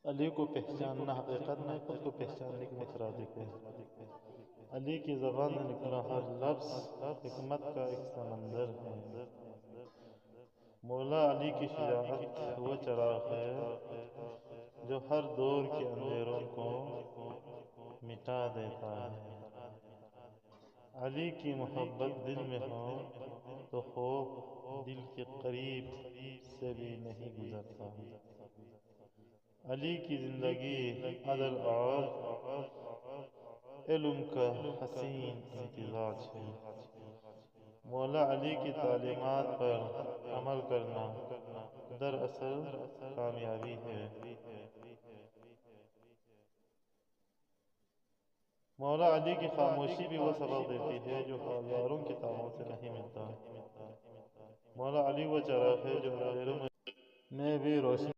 علی کو پہچاننا حقیقت میں خود کو پہچاننے کے مترادف ہے۔ علی کی زبان سے نکلا ہر لفظ حکمت کا ایک سمندر ہے۔ مولا علی کی شجاعت وہ چراغ ہے جو ہر دور کے اندھیروں کو مٹا دیتا ہے۔ علی کی محبت دل میں ہو تو خوف دل کے قریب سے بھی نہیں گزرتا۔ علی کی زندگی عدل اور علم کا حسین امتزاج ہے۔ مولا علی کی تعلیمات پر عمل کرنا دراصل کامیابی ہے۔ مولا علی کی خاموشی بھی وہ سبق دیتی ہے جو ہزاروں کتابوں سے نہیں ملتا۔ مولا علی وہ چراغ ہے جو اندھیروں میں بھی روشنی